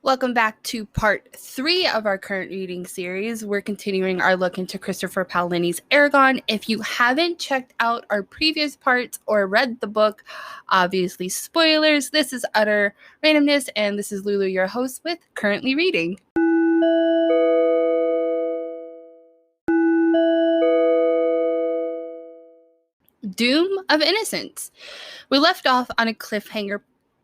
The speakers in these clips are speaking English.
Welcome back to part 3 of our current reading series. We're continuing our look into Christopher Paolini's Eragon. If you haven't checked out our previous parts or read the book, obviously spoilers, this is utter randomness, and this is Lulu, your host with Currently Reading. Doom of Innocence. We left off on a cliffhanger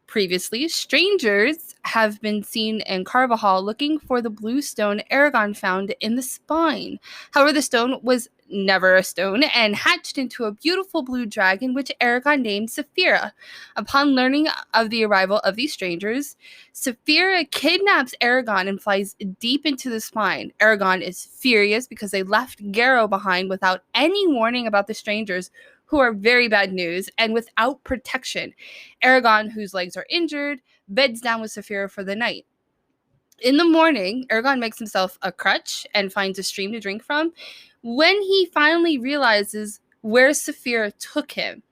previously. Strangers have been seen in Carvajal looking for the blue stone Eragon found in the spine. However, the stone was never a stone and hatched into a beautiful blue dragon, which Eragon named Saphira. Upon learning of the arrival of these strangers, Saphira kidnaps Eragon and flies deep into the spine. Eragon is furious because they left Garrow behind without any warning about the strangers, who are very bad news, and without protection. Eragon, whose legs are injured, beds down with Saphira for the night. In the morning, Eragon makes himself a crutch and finds a stream to drink from. When he finally realizes where Saphira took him,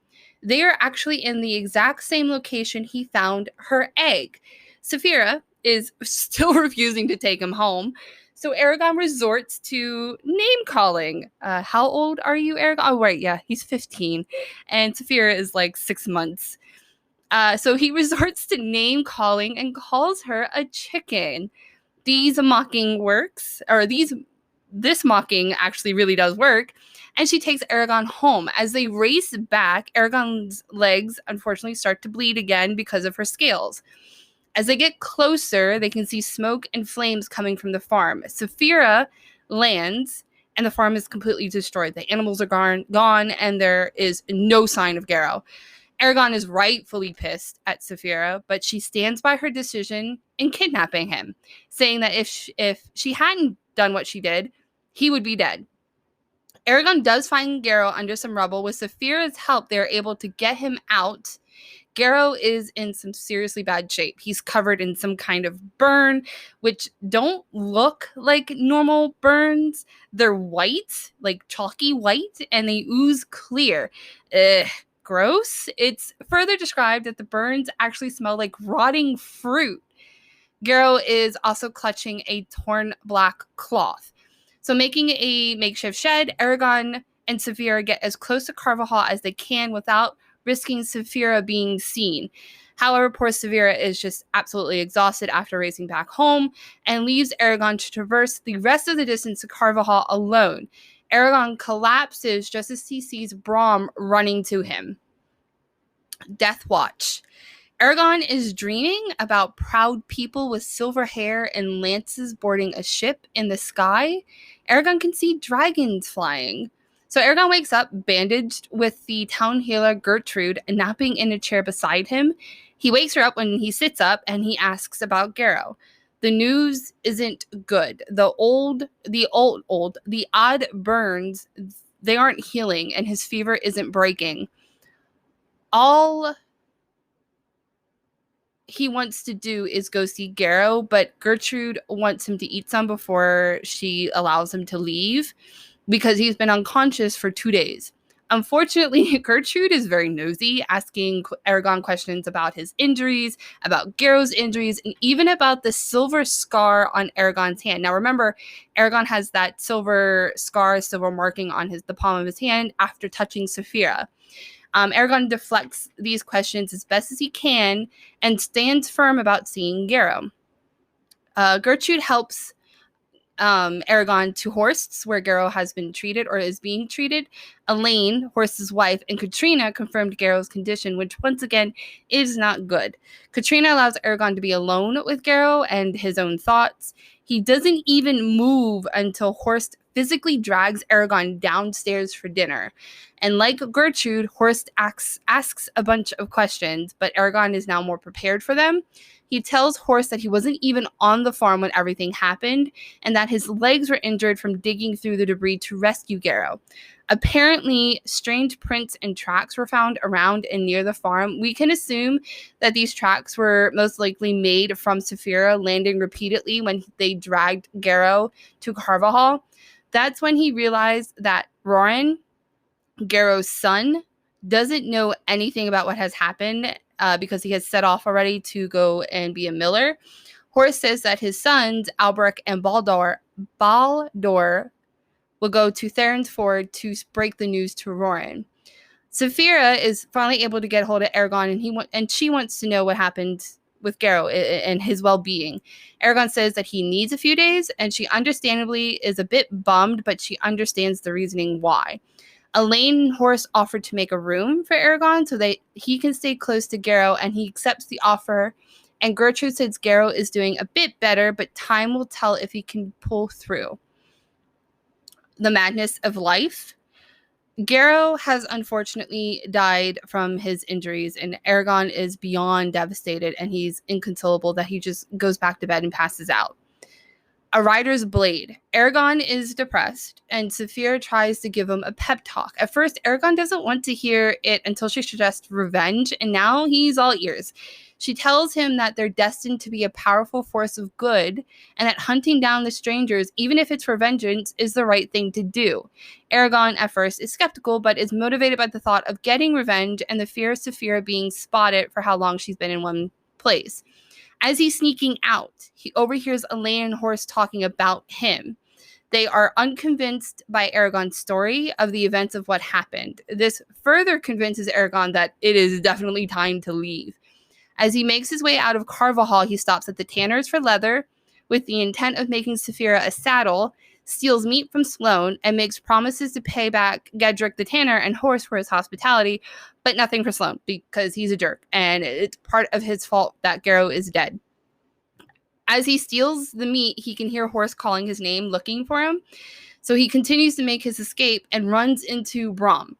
they are actually in the exact same location he found her egg. Saphira is still refusing to take him home, so Eragon resorts to name-calling. How old are you, Eragon? Oh, right, yeah, he's 15, and Saphira is like 6 months. So he resorts to name-calling and calls her a chicken. This mocking actually really does work, and she takes Eragon home. As they race back, Eragon's legs unfortunately start to bleed again because of her scales. As they get closer, they can see smoke and flames coming from the farm. Saphira lands, and the farm is completely destroyed. The animals are gone, and there is no sign of Garrow. Eragon is rightfully pissed at Saphira, but she stands by her decision in kidnapping him, saying that if she hadn't done what she did, he would be dead. Eragon does find Garrow under some rubble. With Saphira's help, they are able to get him out. Garrow is in some seriously bad shape. He's covered in some kind of burn, which don't look like normal burns. They're white, like chalky white, and they ooze clear. Gross. It's further described that the burns actually smell like rotting fruit. Garrow is also clutching a torn black cloth. So making a makeshift shed, Eragon and Saphira get as close to Carvajal as they can without risking Saphira being seen. However, poor Saphira is just absolutely exhausted after racing back home and leaves Eragon to traverse the rest of the distance to Carvajal alone. Eragon collapses just as he sees Braum running to him. Death Watch. Eragon is dreaming about proud people with silver hair and lances boarding a ship in the sky. Eragon can see dragons flying. So Eragon wakes up bandaged with the town healer Gertrude napping in a chair beside him. He wakes her up when he sits up and he asks about Garrow. The news isn't good. The odd burns, they aren't healing, and his fever isn't breaking. All he wants to do is go see Garrow, but Gertrude wants him to eat some before she allows him to leave, because he's been unconscious for 2 days. Unfortunately, Gertrude is very nosy, asking Eragon questions about his injuries, about Garrow's injuries, and even about the silver scar on Eragon's hand. Now remember, Eragon has that silver scar, silver marking on the palm of his hand after touching Saphira. Eragon deflects these questions as best as he can and stands firm about seeing Garrow. Gertrude helps Eragon to Horst's, where Garrow has been treated or is being treated. Elaine, Horst's wife, and Katrina confirmed Garrow's condition, which once again is not good. Katrina allows Eragon to be alone with Garrow and his own thoughts. He doesn't even move until Horst physically drags Eragon downstairs for dinner. And like Gertrude, Horst asks a bunch of questions, but Eragon is now more prepared for them. He tells Horst that he wasn't even on the farm when everything happened, and that his legs were injured from digging through the debris to rescue Garrow. Apparently, strange prints and tracks were found around and near the farm. We can assume that these tracks were most likely made from Saphira landing repeatedly when they dragged Garrow to Carvajal. That's when he realized that Roran, Garrow's son, doesn't know anything about what has happened because he has set off already to go and be a miller. Horus says that his sons, Albrecht and Baldur will go to Theron's Ford to break the news to Roran. Saphira is finally able to get hold of Eragon, and she wants to know what happened with Garrow and his well-being. Eragon says that he needs a few days, and she understandably is a bit bummed, but she understands the reasoning why. Elaine and Horus offered to make a room for Eragon so that he can stay close to Garrow, and he accepts the offer. And Gertrude says Garrow is doing a bit better, but time will tell if he can pull through. The madness of life. Garrow has unfortunately died from his injuries, and Eragon is beyond devastated, and he's inconsolable that he just goes back to bed and passes out. A rider's blade. Eragon is depressed, and Saphira tries to give him a pep talk. At first, Eragon doesn't want to hear it until she suggests revenge, and now he's all ears. She tells him that they're destined to be a powerful force of good, and that hunting down the strangers, even if it's for vengeance, is the right thing to do. Eragon, at first, is skeptical, but is motivated by the thought of getting revenge and the fear of Saphira being spotted for how long she's been in one place. As he's sneaking out, he overhears Elaine and Horus talking about him. They are unconvinced by Eragon's story of the events of what happened. This further convinces Eragon that it is definitely time to leave. As he makes his way out of Carvajal, he stops at the tanner's for leather with the intent of making Saphira a saddle, steals meat from Sloane, and makes promises to pay back Gedrick the tanner and Horus for his hospitality, but nothing for Sloane because he's a jerk, and it's part of his fault that Garrow is dead. As he steals the meat, he can hear Horus calling his name, looking for him. So he continues to make his escape and runs into Brom.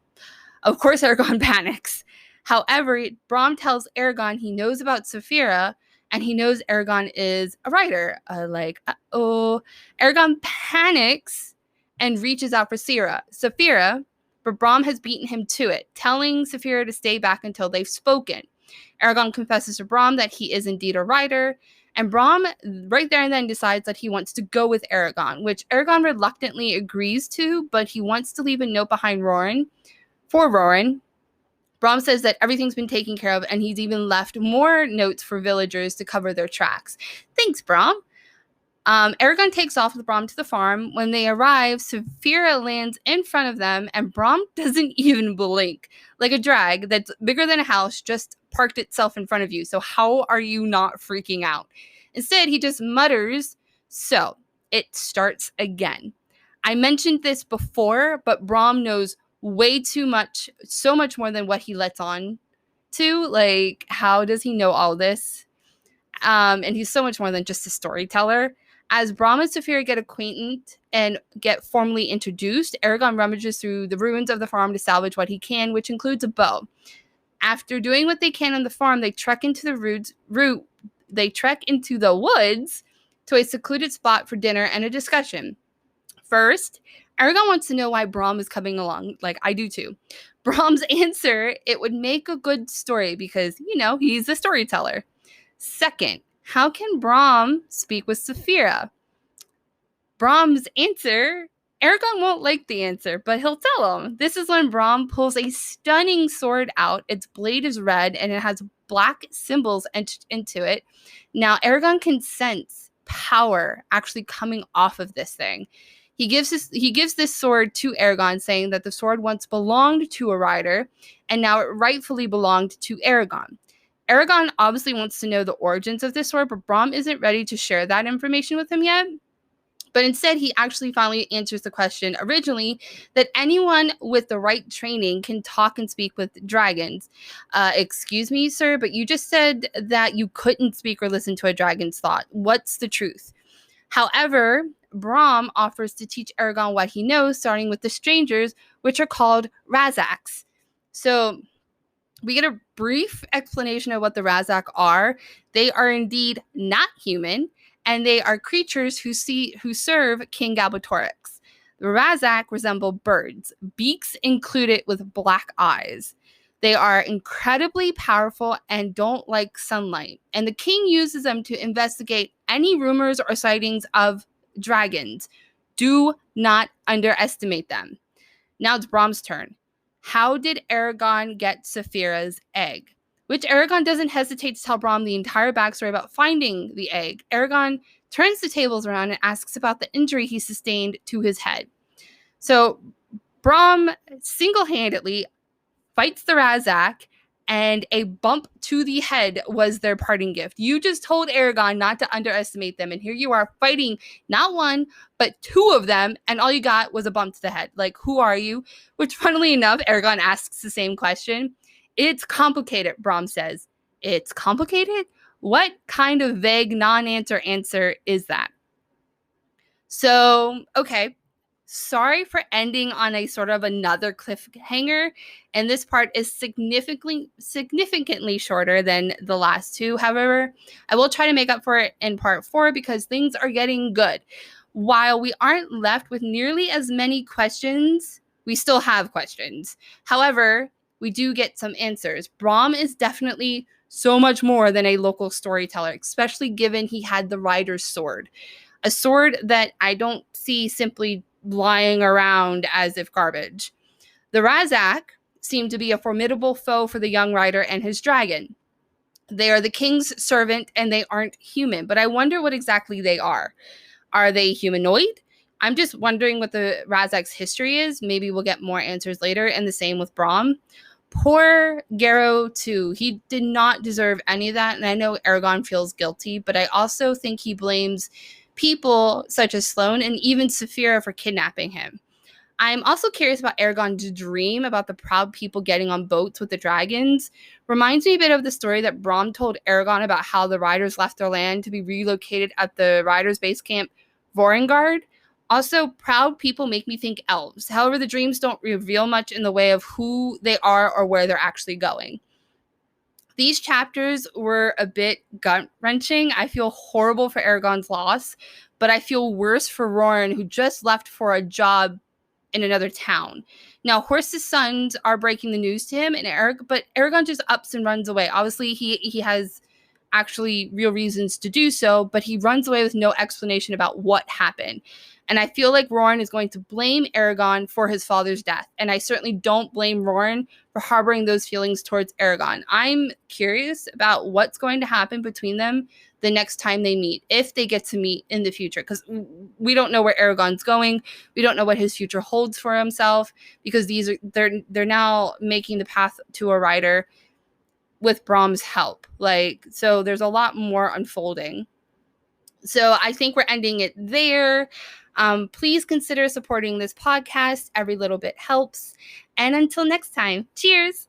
Of course, Eragon panics. However, Brom tells Eragon he knows about Saphira, and he knows Eragon is a writer. Eragon panics and reaches out for Saphira, but Brom has beaten him to it, telling Saphira to stay back until they've spoken. Eragon confesses to Brom that he is indeed a writer, and Brom right there and then decides that he wants to go with Eragon, which Eragon reluctantly agrees to, but he wants to leave a note behind for Roran. Brom says that everything's been taken care of, and he's even left more notes for villagers to cover their tracks. Thanks, Brom. Eragon takes off with Brom to the farm. When they arrive, Saphira lands in front of them, and Brom doesn't even blink. Like a drag that's bigger than a house just parked itself in front of you. So how are you not freaking out? Instead, he just mutters, "So, it starts again." I mentioned this before, but Brom knows way too much, so much more than what he lets on to. Like, how does he know all this? And he's so much more than just a storyteller. As Brom and Saphira get acquainted and get formally introduced, Eragon rummages through the ruins of the farm to salvage what he can, which includes a bow. After doing what they can on the farm, they trek into the woods to a secluded spot for dinner and a discussion. First, Eragon wants to know why Brom is coming along. Like, I do too. Brom's answer, it would make a good story because, he's the storyteller. Second, how can Brom speak with Saphira? Brom's answer, Eragon won't like the answer, but he'll tell him. This is when Brom pulls a stunning sword out. Its blade is red, and it has black symbols etched into it. Now, Eragon can sense power actually coming off of this thing. He gives this sword to Eragon, saying that the sword once belonged to a rider, and now it rightfully belonged to Eragon. Eragon obviously wants to know the origins of this sword, but Brom isn't ready to share that information with him yet. But instead, he actually finally answers the question originally that anyone with the right training can talk and speak with dragons. Excuse me, sir, but you just said that you couldn't speak or listen to a dragon's thought. What's the truth? However, Brom offers to teach Eragon what he knows, starting with the strangers, which are called Razaks. So we get a brief explanation of what the Razak are. They are indeed not human, and they are creatures who serve King Galbatorix. The Razak resemble birds, beaks included with black eyes. They are incredibly powerful and don't like sunlight, and the king uses them to investigate any rumors or sightings of dragons. Do not underestimate them. Now it's Brom's turn. How did Eragon get Saphira's egg? which Eragon doesn't hesitate to tell Brom the entire backstory about finding the egg. Eragon turns the tables around and asks about the injury he sustained to his head. So Brom single-handedly fights the Razak, and a bump to the head was their parting gift. You just told Eragon not to underestimate them, and here you are fighting not one, but two of them, and all you got was a bump to the head. Like, who are you? Which, funnily enough, Eragon asks the same question. It's complicated, Brom says. It's complicated? What kind of vague non-answer answer is that? So, okay. Sorry for ending on a sort of another cliffhanger, and this part is significantly shorter than the last two. However, I will try to make up for it in part 4 because things are getting good. While we aren't left with nearly as many questions, we still have questions. However, we do get some answers. Brom is definitely so much more than a local storyteller, especially given he had the Rider's Sword. A sword that I don't see simply lying around as if garbage. The Razak seem to be a formidable foe for the young rider and his dragon. They are the king's servant and they aren't human, but I wonder what exactly they are. Are they humanoid? I'm just wondering what the Razak's history is. Maybe we'll get more answers later, and the same with Brom. Poor Garrow, too. He did not deserve any of that, and I know Eragon feels guilty, but I also think he blames people such as Sloane and even Saphira for kidnapping him. I'm also curious about Eragon's dream about the proud people getting on boats with the dragons. Reminds me a bit of the story that Brom told Eragon about how the riders left their land to be relocated at the riders' base camp, Vorengard. Also, proud people make me think elves. However, the dreams don't reveal much in the way of who they are or where they're actually going. These chapters were a bit gut-wrenching. I feel horrible for Eragon's loss, but I feel worse for Roran, who just left for a job in another town. Now, Horse's sons are breaking the news to him, but Eragon just ups and runs away. Obviously, he has actually real reasons to do so, but he runs away with no explanation about what happened. And I feel like Roran is going to blame Eragon for his father's death. And I certainly don't blame Roran for harboring those feelings towards Eragon. I'm curious about what's going to happen between them the next time they meet, if they get to meet in the future, because we don't know where Eragon's going. We don't know what his future holds for himself, because they're now making the path to a rider with Brom's help. So there's a lot more unfolding. So I think we're ending it there. Please consider supporting this podcast. Every little bit helps. And until next time, cheers.